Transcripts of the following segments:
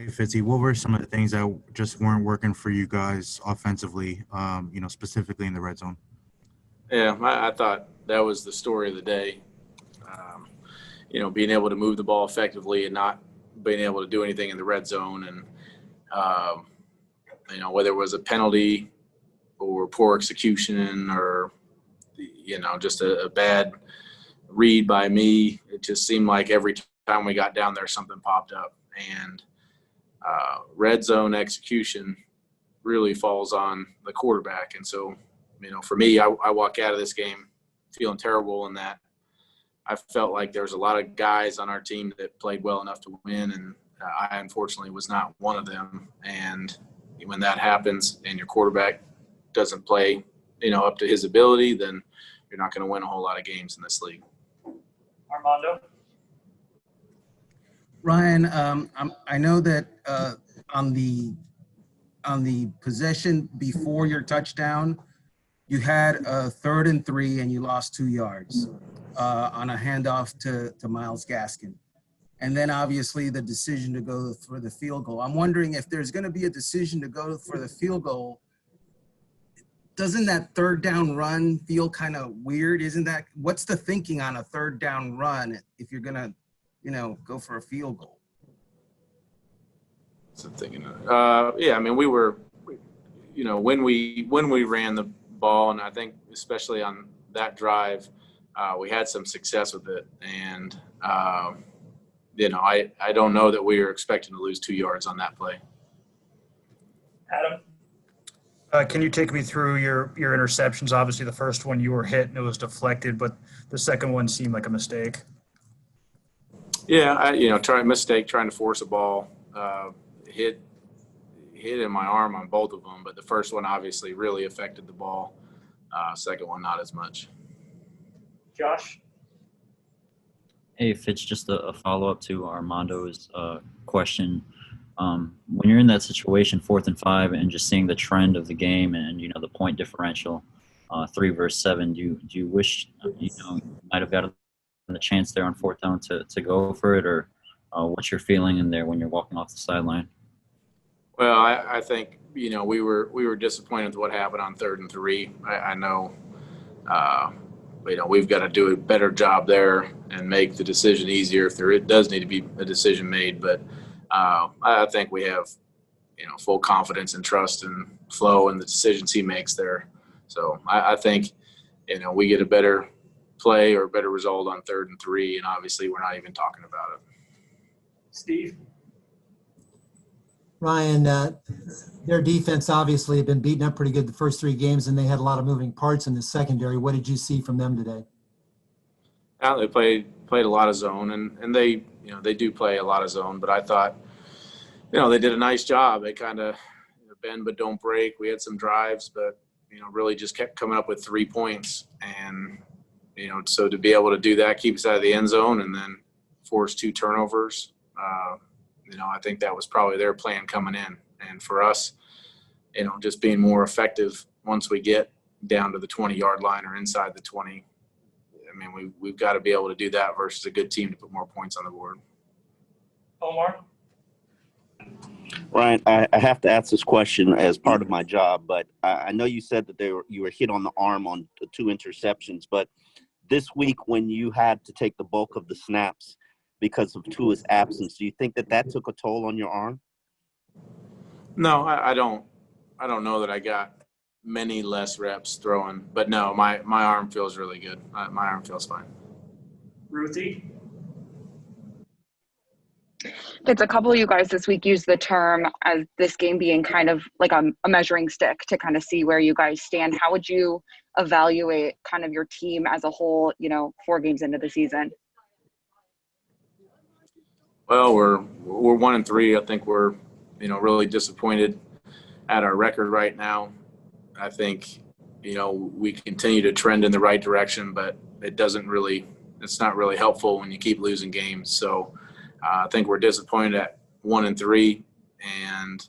Hey, Fitzy, what were some of the things that just weren't working for you guys offensively, specifically in the red zone? Yeah, I thought that was the story of the day. Being able to move the ball effectively and not being able to do anything in the red zone. And, whether it was a penalty or poor execution or, just a bad read by me, it just seemed like every time we got down there, something popped up. And red zone execution really falls on the quarterback. And so, for me, I walk out of this game feeling terrible in that I felt like there was a lot of guys on our team that played well enough to win, and I unfortunately was not one of them. And when that happens and your quarterback doesn't play, up to his ability, then you're not going to win a whole lot of games in this league. Armando? Ryan, I know that on the possession before your touchdown, you had a 3rd and 3 and you lost 2 yards on a handoff to Myles Gaskin. And then obviously the decision to go for the field goal. I'm wondering if there's going to be a decision to go for the field goal, doesn't that 3rd down run feel kind of weird? What's the thinking on a 3rd down run if you're going to, go for a field goal? So I'm thinking, we were, when we ran the ball, and I think especially on that drive, we had some success with it. And, I don't know that we were expecting to lose 2 yards on that play. Adam? Can you take me through your interceptions? Obviously, the first one you were hit and it was deflected, but the second one seemed like a mistake. Yeah, trying to force a ball, hit in my arm on both of them. But the first one obviously really affected the ball. Second one, not as much. Josh? Hey, Fitz, just a follow-up to Armando's question. When you're in that situation, 4th and 5, and just seeing the trend of the game and, the point differential, 3 versus 7, do you wish, you might have gotten the chance there on 4th down to go for it, or what's your feeling in there when you're walking off the sideline? Well, I think, we were disappointed with what happened on 3rd and 3. I know, we've got to do a better job there and make the decision easier if there does need to be a decision made. But I think we have, full confidence and trust and flow in the decisions he makes there. So I think, we get a better play or a better result on 3rd and 3, and obviously we're not even talking about it. Steve? Ryan, their defense obviously had been beaten up pretty good the first 3 games, and they had a lot of moving parts in the secondary. What did you see from them today? They played a lot of zone, and they do play a lot of zone. But I thought, they did a nice job. They kind of bend but don't break. We had some drives, but really just kept coming up with 3 points. And so to be able to do that, keep us out of the end zone, and then force 2 turnovers. I think that was probably their plan coming in. And for us, just being more effective once we get down to the 20-yard line or inside the 20. We've got to be able to do that versus a good team to put more points on the board. Omar? Ryan, I have to ask this question as part of my job, but I know you said that you were hit on the arm on the 2 interceptions, but this week when you had to take the bulk of the snaps because of Tua's absence, do you think that took a toll on your arm? No, I don't. I don't know that I got many less reps throwing, but no, my arm feels really good. My arm feels fine. Ruthie? It's a couple of you guys this week used the term as this game being kind of like a measuring stick to kind of see where you guys stand. How would you evaluate kind of your team as a whole, 4 games into the season? Well, we're 1-3. I think we're, really disappointed at our record right now. I think, we continue to trend in the right direction, but it's not really helpful when you keep losing games. So I think we're disappointed at 1-3. And,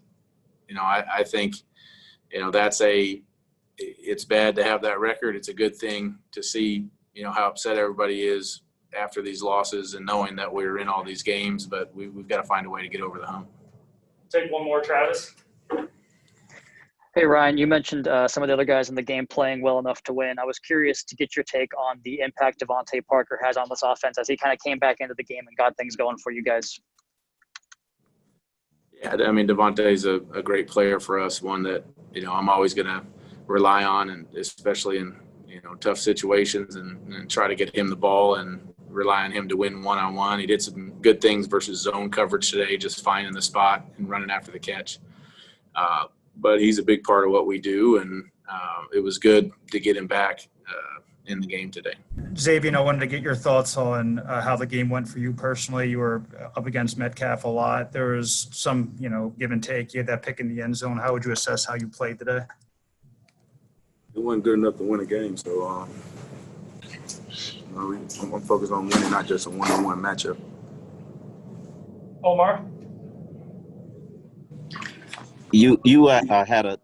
I think, it's bad to have that record. It's a good thing to see, how upset everybody is after these losses and knowing that we're in all these games, but we've got to find a way to get over the hump. Take one more, Travis. Hey, Ryan, you mentioned some of the other guys in the game playing well enough to win. I was curious to get your take on the impact Devontae Parker has on this offense as he kind of came back into the game and got things going for you guys. Yeah, I mean, Devontae's a great player for us, one that, I'm always going to rely on, and especially in, tough situations and try to get him the ball and rely on him to win one-on-one. He did some good things versus zone coverage today, just finding the spot and running after the catch. But he's a big part of what we do, and it was good to get him back in the game today. Xavien, I wanted to get your thoughts on how the game went for you personally. You were up against Metcalf a lot. There was some, give and take. You had that pick in the end zone. How would you assess how you played today? It wasn't good enough to win a game, so I'm focused on winning, not just a one-on-one matchup. Omar? You had a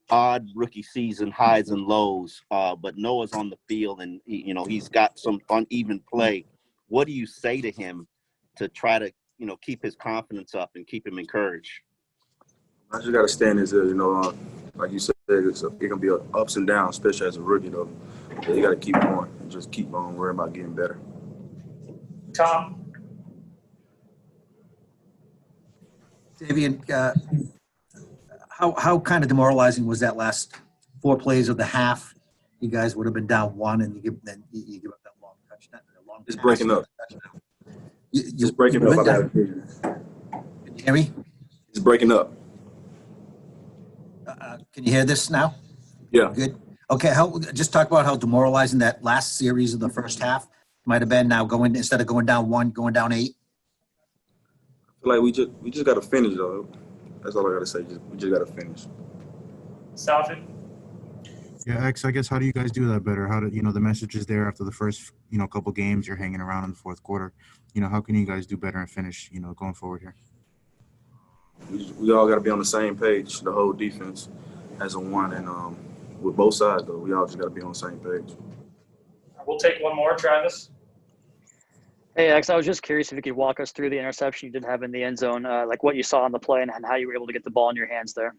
odd rookie season, highs and lows, but Noah's on the field and he's got some uneven play. What do you say to him to try to keep his confidence up and keep him encouraged? I just got to stand as like you said, it can be ups and downs, especially as a rookie though. So you got to keep going and just keep on worrying about getting better. Tom? Xavien, how kind of demoralizing was that last 4 plays of the half? You guys would have been down 1, and you give up that long touchdown. It's breaking up. It's breaking up. Can you hear me? It's breaking up. Can you hear this now? Yeah. Good. Okay. Just talk about how demoralizing that last series of the first half might have been. Now instead of going down 1, going down 8. I feel like we just got to finish though. That's all I got to say. We just got to finish. Xavien? Yeah, X, I guess how do you guys do that better? How do the message is there after the first couple games, you're hanging around in the fourth quarter. How can you guys do better and finish going forward here? We all got to be on the same page, the whole defense as a one, and with both sides though, we all just got to be on the same page. We'll take one more, Travis. Hey, X, I was just curious if you could walk us through the interception you did have in the end zone, like what you saw on the play and how you were able to get the ball in your hands there.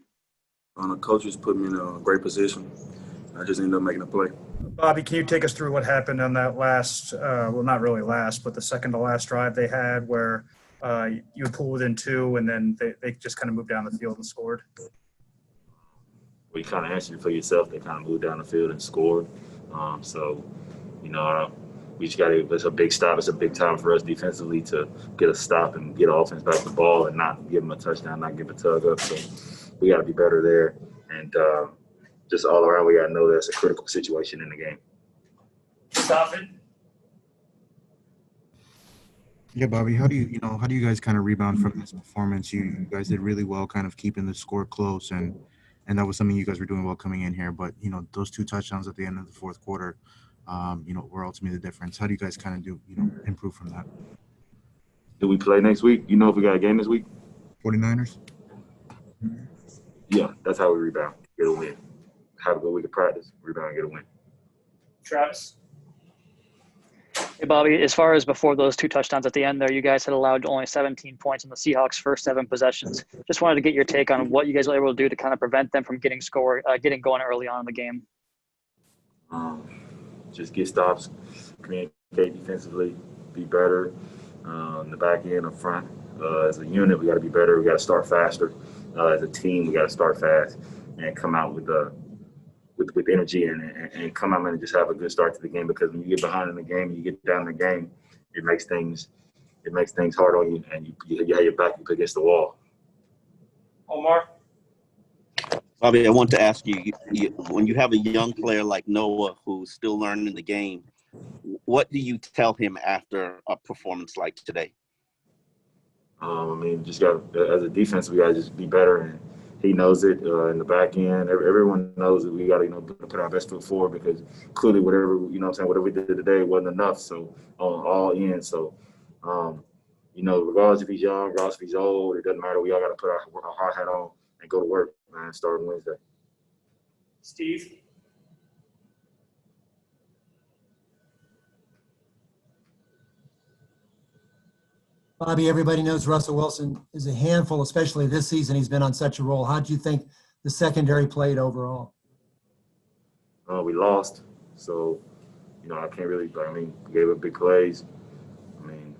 The coaches put me in a great position. I just ended up making a play. Bobby, can you take us through what happened on that last, well, not really last, but the second to last drive they had where you pulled within 2 and then they just kind of moved down the field and scored? Well, you kind of answered for yourself. They kind of moved down the field and scored. We just got to – it's a big stop. It's a big time for us defensively to get a stop and get offense back the ball and not give them a touchdown, not give a tug up. So we got to be better there. And just all around, we got to know that's a critical situation in the game. Stop it. Yeah, Bobby, how do you guys kind of rebound from this performance? You guys did really well kind of keeping the score close, and that was something you guys were doing well coming in here. But, those 2 touchdowns at the end of the fourth quarter, were ultimately the difference. How do you guys kind of improve from that? Do we play next week? If we got a game this week? 49ers? Yeah, that's how we rebound, get a win. Have a good week of practice, rebound, get a win. Travis? Hey, Bobby, as far as before those 2 touchdowns at the end there, you guys had allowed only 17 points in the Seahawks' first 7 possessions. Just wanted to get your take on what you guys were able to do to kind of prevent them from getting going early on in the game. Just get stops, communicate defensively, be better in the back end, up front. As a unit, we got to be better. We got to start faster. As a team, we got to start fast and come out with energy and come out and just have a good start to the game, because when you get behind in the game and you get down in the game, it makes things hard on you, and you have your back up against the wall. Omar? Bobby, I want to ask you, when you have a young player like Noah who's still learning the game, what do you tell him after a performance like today? Just got, as a defense, we got to just be better, and he knows it in the back end. Everyone knows that we got to, put our best foot forward, because clearly whatever we did today wasn't enough. So all in. So, regardless if he's young, regardless if he's old, it doesn't matter. We all got to put our hard hat on and go to work, man, starting Wednesday. Steve? Bobby, everybody knows Russell Wilson is a handful, especially this season. He's been on such a roll. How do you think the secondary played overall? We lost, so I can't really. But I mean, we gave up big plays. I mean,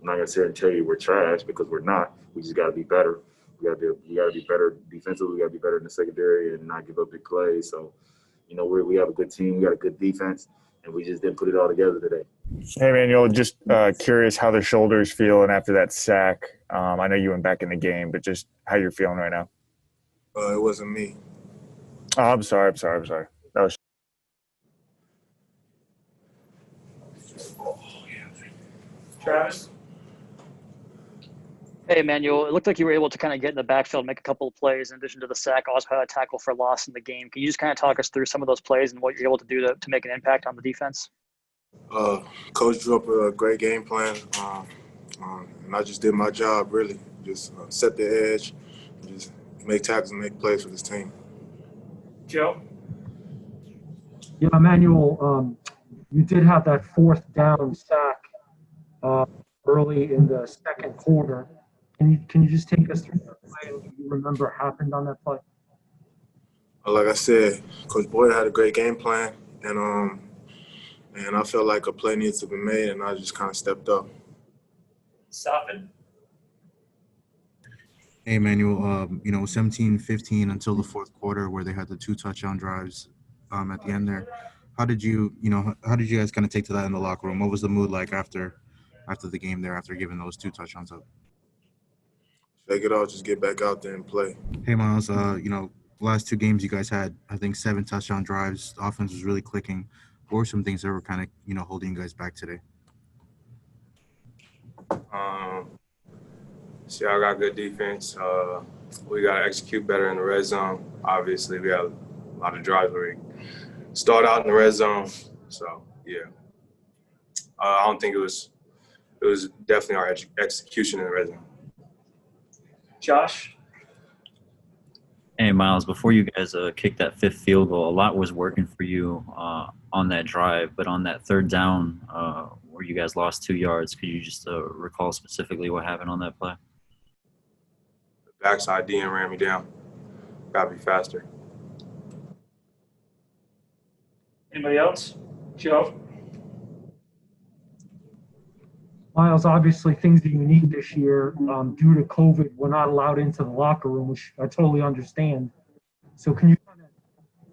I'm not gonna sit here and tell you we're trash because we're not. We just got to be better. You got to be better defensively. We got to be better in the secondary and not give up big plays. So, we have a good team. We got a good defense, and we just didn't put it all together today. Hey, Emmanuel, just curious how the shoulder's feeling after that sack. I know you went back in the game, but just how you're feeling right now. It wasn't me. Oh, I'm sorry. That was Travis? Hey, Emmanuel, it looked like you were able to kind of get in the backfield, make a couple of plays in addition to the sack, also had a tackle for loss in the game. Can you just kind of talk us through some of those plays and what you're able to do to make an impact on the defense? Coach drew up a great game plan, and I just did my job, really. Just set the edge, and just make tackles and make plays for this team. Joe? Yeah, Emmanuel, you did have that 4th down sack early in the second quarter. Can you just take us through that play and what you remember happened on that play? Like I said, Coach Boyd had a great game plan, and I felt like a play needs to be made, and I just kind of stepped up. Safin? Hey, Emmanuel, 17-15 until the fourth quarter where they had the 2 touchdown drives at the end there. How did you guys kind of take to that in the locker room? What was the mood like after the game there, after giving those 2 touchdowns up? Shake it off, just get back out there and play. Hey, Myles, the last 2 games you guys had, I think 7 touchdown drives. The offense was really clicking. What were some things that were kind of, holding you guys back today? Y'all got good defense. We got to execute better in the red zone. Obviously, we have a lot of drives where we start out in the red zone. So, yeah. I don't think it was definitely our execution in the red zone. Josh? Hey, Myles, before you guys kicked that 5th field goal, a lot was working for you on that drive. But on that 3rd down where you guys lost 2 yards, could you just recall specifically what happened on that play? The backside DM ran me down. Got to be faster. Anybody else? Joe? Myles, obviously things that you need this year due to COVID were not allowed into the locker room, which I totally understand. So can you kind of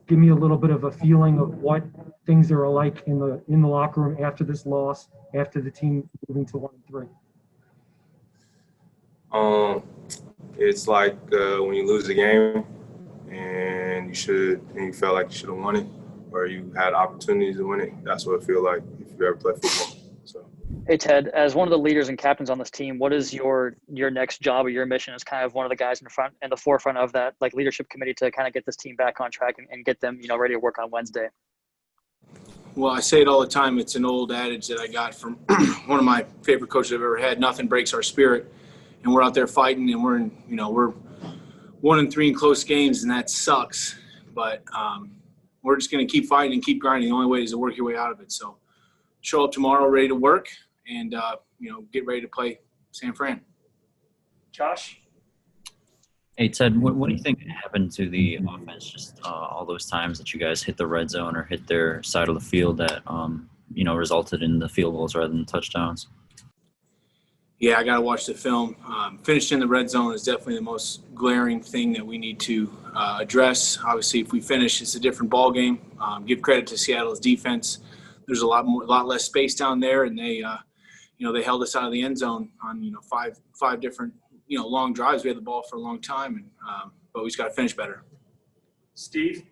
give me a little bit of a feeling of what things are like in the locker room after this loss, after the team moving to 1-3? It's like when you lose the game and you felt like you should have won it, or you had opportunities to win it. That's what it feels like if you ever play football. So. Hey, Ted, as one of the leaders and captains on this team, what is your next job or your mission as kind of one of the guys in the forefront of that leadership committee to kind of get this team back on track and get them ready to work on Wednesday? Well, I say it all the time. It's an old adage that I got from one of my favorite coaches I've ever had. Nothing breaks our spirit, and we're out there fighting, and we're 1-3 in close games, and that sucks. But we're just going to keep fighting and keep grinding. The only way is to work your way out of it. So show up tomorrow ready to work, and get ready to play San Fran. Josh? Hey, Ted, what do you think happened to the offense just all those times that you guys hit the red zone or hit their side of the field that, resulted in the field goals rather than touchdowns? Yeah, I got to watch the film. Finished in the red zone is definitely the most glaring thing that we need to address. Obviously, if we finish, it's a different ball game. Give credit to Seattle's defense. There's a lot less space down there, and they held us out of the end zone on five different long drives. We had the ball for a long time, but we just got to finish better. Steve?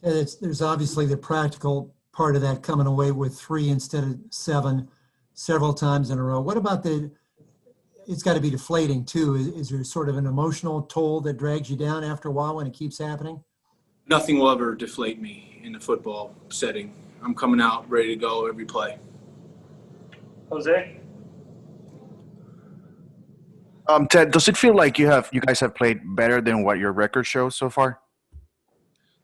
There's obviously the practical part of that, coming away with 3 instead of 7 several times in a row. What about it's got to be deflating too. Is there sort of an emotional toll that drags you down after a while when it keeps happening? Nothing will ever deflate me in the football setting. I'm coming out ready to go every play. Jose? Ted, does it feel like you guys have played better than what your record shows so far?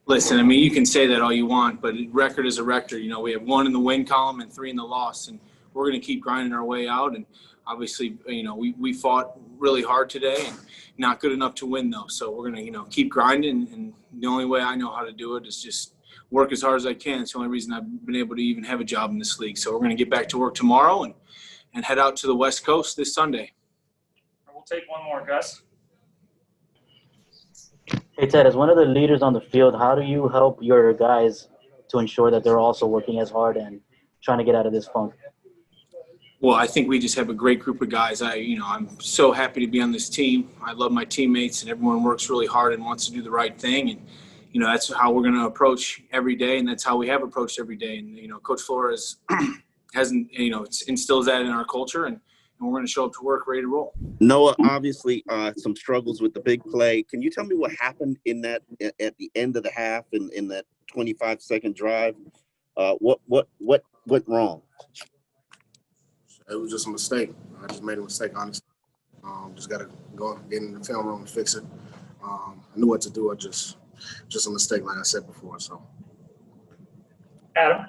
Listen, I mean, you can say that all you want, but record is a record. We have 1 in the win column and 3 in the loss, and we're going to keep grinding our way out. And obviously, we fought really hard today and not good enough to win though. So we're going to, keep grinding. And the only way I know how to do it is just work as hard as I can. It's the only reason I've been able to even have a job in this league. So we're going to get back to work tomorrow and head out to the West Coast this Sunday. We'll take one more, Gus. Hey, Ted, as one of the leaders on the field, how do you help your guys to ensure that they're also working as hard and trying to get out of this funk? Well, I think we just have a great group of guys. I'm so happy to be on this team. I love my teammates, and everyone works really hard and wants to do the right thing. And, that's how we're going to approach every day, and that's how we have approached every day. And, Coach Flores instills that in our culture, and we're going to show up to work ready to roll. Noah, obviously, some struggles with the big play. Can you tell me what happened in that at the end of the half in that 25-second drive? What went wrong? It was just a mistake. I just made a mistake, honestly. Just got to go get in the film room and fix it. I knew what to do. Just a mistake, like I said before. So, Adam?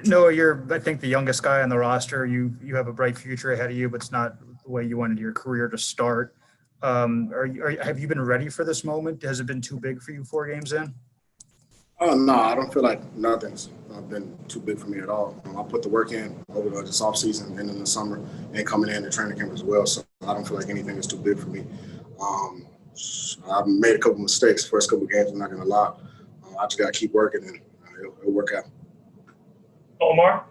Noah, you're, I think, the youngest guy on the roster. You have a bright future ahead of you, but it's not the way you wanted your career to start. Have you been ready for this moment? Has it been too big for you 4 games in? Oh, no, I don't feel like nothing's been too big for me at all. I put the work in over this offseason and in the summer and coming in the training camp as well. So I don't feel like anything is too big for me. I've made a couple mistakes first couple games, I'm not going to lie. I just got to keep working and it'll work out. Omar?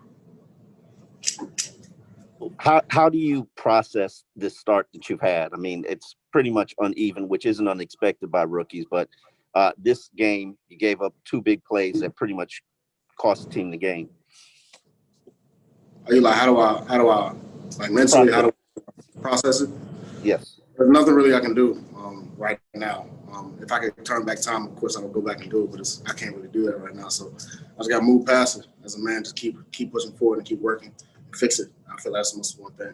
How do you process this start that you've had? I mean, it's pretty much uneven, which isn't unexpected by rookies, but this game, you gave up 2 big plays that pretty much cost the team the game. Are you like, how do I like mentally, how do I process it? Yes. There's nothing really I can do right now. If I could turn back time, of course I would go back and do it, but I can't really do that right now. So I just got to move past it as a man, just keep pushing forward and keep working and fix it. I feel that's the most important thing.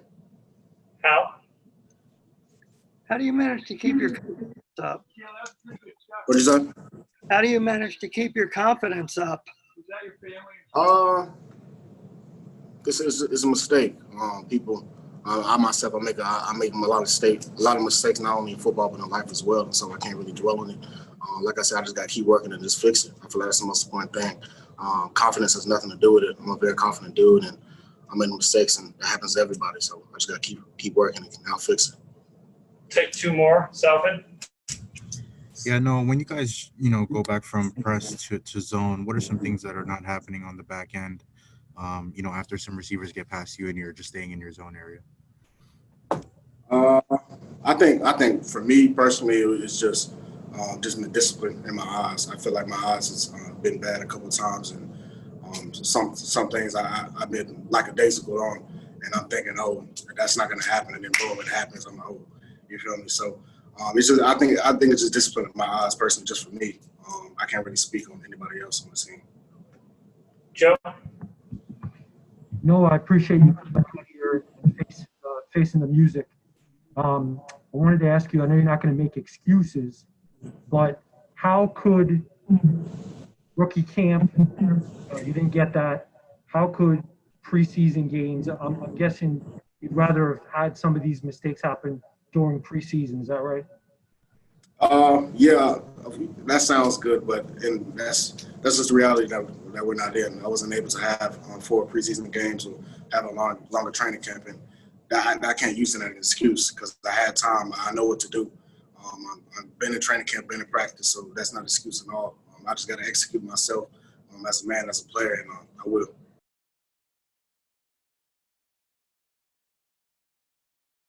How do you manage to keep your confidence up? What did you say? How do you manage to keep your confidence up? This is a mistake. People, I myself, I make a lot of mistakes, not only in football but in life as well. And so I can't really dwell on it. Like I said, I just got to keep working and just fix it. I feel like that's the most important thing. Confidence has nothing to do with it. I'm a very confident dude, and I make mistakes, and that happens to everybody. So I just got to keep working and I'll fix it. Take 2 more. Salvin? Yeah, no, when you guys, go back from press to zone, what are some things that are not happening on the back end, after some receivers get past you and you're just staying in your zone area? I think for me personally, it's just the discipline in my eyes. I feel like my eyes has been bad a couple of times, and some things I've been lackadaisical on, and I'm thinking, oh, that's not going to happen, and then boom, it happens. I'm like, oh, you feel me? So it's just I think it's just discipline in my eyes personally, just for me. I can't really speak on anybody else on the team. Joe? No, I appreciate you facing the music. I wanted to ask you, I know you're not going to make excuses, but how could rookie camp, you didn't get that, how could preseason games, I'm guessing you'd rather have had some of these mistakes happen during preseason, is that right? Yeah, that sounds good, but that's just the reality that we're not in. I wasn't able to have 4 preseason games or have a longer training camp, and I can't use it as an excuse because I had time. I know what to do. I've been in training camp, been in practice, so that's not an excuse at all. I just got to execute myself as a man, as a player, and I will.